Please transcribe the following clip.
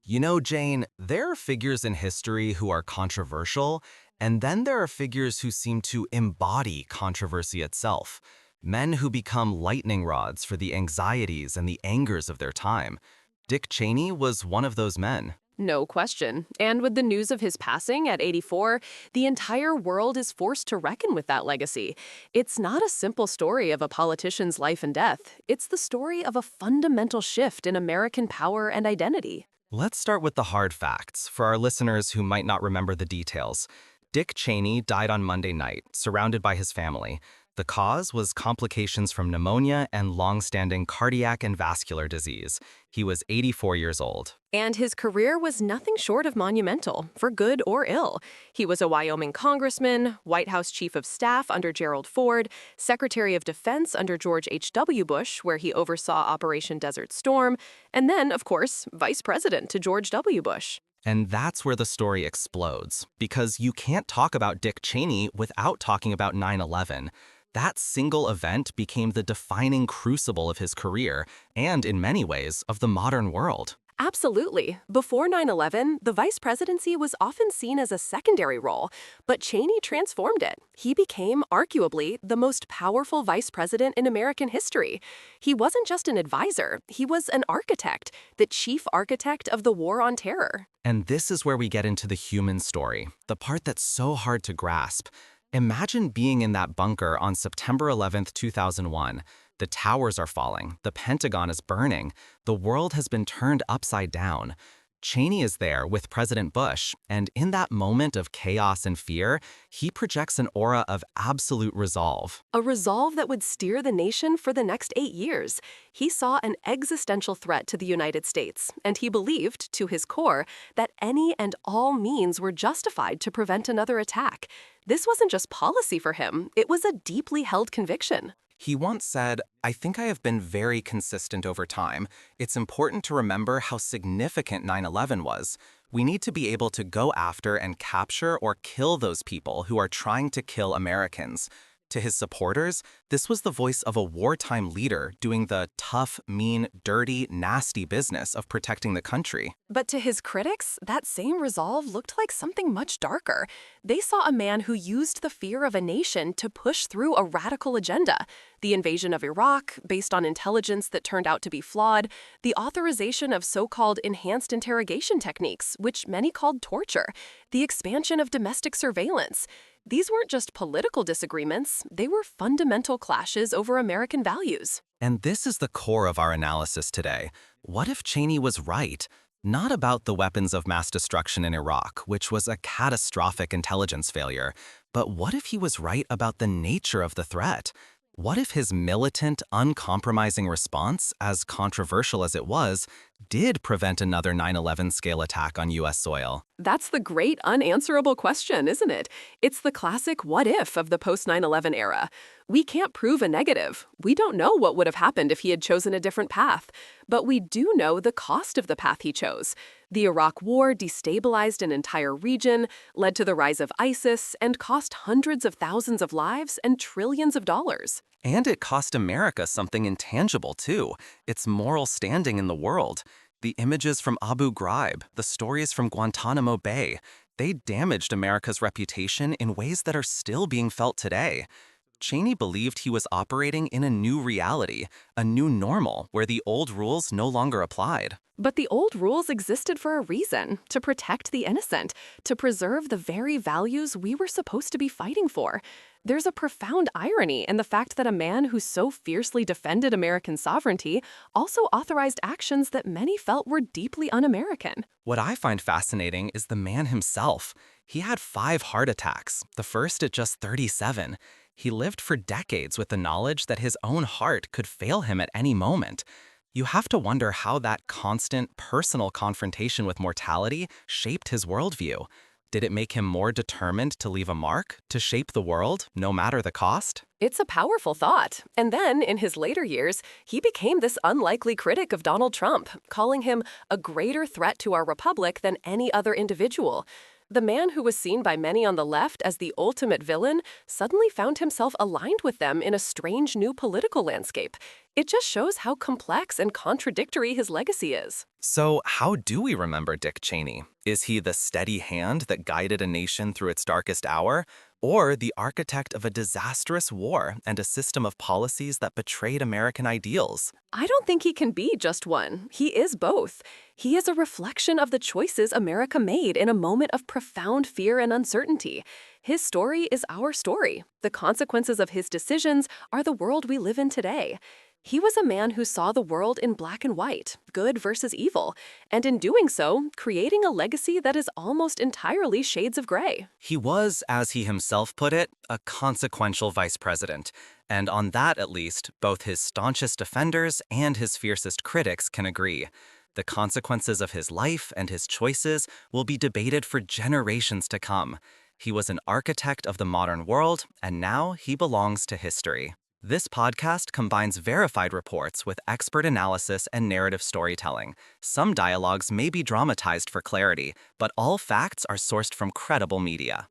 You know, Jane, there are figures in history who are controversial, and then there are figures who seem to embody controversy itself. Men who become lightning rods for the anxieties and the angers of their time. Dick Cheney was one of those men. No question. And with the news of his passing at 84, the entire world is forced to reckon with that legacy. It's not a simple story of a politician's life and death. It's the story of a fundamental shift in American power and identity. Let's start with the hard facts, for our listeners who might not remember the details. Dick Cheney died on Monday night, surrounded by his family. The cause was complications from pneumonia and long-standing cardiac and vascular disease. He was 84 years old. And his career was nothing short of monumental, for good or ill. He was a Wyoming congressman, White House chief of staff under Gerald Ford, Secretary of Defense under George H.W. Bush, where he oversaw Operation Desert Storm, and then, of course, vice president to George W. Bush. And that's where the story explodes, because you can't talk about Dick Cheney without talking about 9/11. That single event became the defining crucible of his career and, in many ways, of the modern world. Absolutely. Before 9/11, the vice presidency was often seen as a secondary role, but Cheney transformed it. He became, arguably, the most powerful vice president in American history. He wasn't just an advisor, he was an architect, the chief architect of the War on Terror. And this is where we get into the human story, the part that's so hard to grasp. Imagine being in that bunker on September 11th, 2001. The towers are falling, the Pentagon is burning, the world has been turned upside down. Cheney is there with President Bush, and in that moment of chaos and fear, he projects an aura of absolute resolve. A resolve that would steer the nation for the next 8 years. He saw an existential threat to the United States, and he believed, to his core, that any and all means were justified to prevent another attack. This wasn't just policy for him, it was a deeply held conviction. He once said, "I think I have been very consistent over time. It's important to remember how significant 9/11 was. We need to be able to go after and capture or kill those people who are trying to kill Americans." To his supporters, this was the voice of a wartime leader doing the tough, mean, dirty, nasty business of protecting the country. But to his critics, that same resolve looked like something much darker. They saw a man who used the fear of a nation to push through a radical agenda. The invasion of Iraq, based on intelligence that turned out to be flawed, the authorization of so-called enhanced interrogation techniques, which many called torture, the expansion of domestic surveillance. These weren't just political disagreements, they were fundamental clashes over American values. And this is the core of our analysis today. What if Cheney was right? Not about the weapons of mass destruction in Iraq, which was a catastrophic intelligence failure, but what if he was right about the nature of the threat? What if his militant, uncompromising response, as controversial as it was, did prevent another 9/11 scale attack on U.S. soil? That's the great unanswerable question, isn't it? It's the classic what if of the post-9/11 era. We can't prove a negative. We don't know what would have happened if he had chosen a different path. But we do know the cost of the path he chose. The Iraq War destabilized an entire region, led to the rise of ISIS, and cost hundreds of thousands of lives and trillions of dollars. And it cost America something intangible, too, its moral standing in the world. The images from Abu Ghraib, the stories from Guantanamo Bay, they damaged America's reputation in ways that are still being felt today. Cheney believed he was operating in a new reality, a new normal, where the old rules no longer applied. But the old rules existed for a reason, to protect the innocent, to preserve the very values we were supposed to be fighting for. There's a profound irony in the fact that a man who so fiercely defended American sovereignty also authorized actions that many felt were deeply un-American. What I find fascinating is the man himself. He had 5 heart attacks, the first at just 37. He lived for decades with the knowledge that his own heart could fail him at any moment. You have to wonder how that constant, personal confrontation with mortality shaped his worldview. Did it make him more determined to leave a mark, to shape the world, no matter the cost? It's a powerful thought. And then, in his later years, he became this unlikely critic of Donald Trump, calling him a greater threat to our republic than any other individual. The man who was seen by many on the left as the ultimate villain suddenly found himself aligned with them in a strange new political landscape. It just shows how complex and contradictory his legacy is. So, how do we remember Dick Cheney? Is he the steady hand that guided a nation through its darkest hour, or the architect of a disastrous war and a system of policies that betrayed American ideals? I don't think he can be just one. He is both. He is a reflection of the choices America made in a moment of profound fear and uncertainty. His story is our story. The consequences of his decisions are the world we live in today. He was a man who saw the world in black and white, good versus evil, and in doing so, creating a legacy that is almost entirely shades of gray. He was, as he himself put it, a consequential vice president. And on that, at least, both his staunchest defenders and his fiercest critics can agree. The consequences of his life and his choices will be debated for generations to come. He was an architect of the modern world, and now he belongs to history. This podcast combines verified reports with expert analysis and narrative storytelling. Some dialogues may be dramatized for clarity, but all facts are sourced from credible media.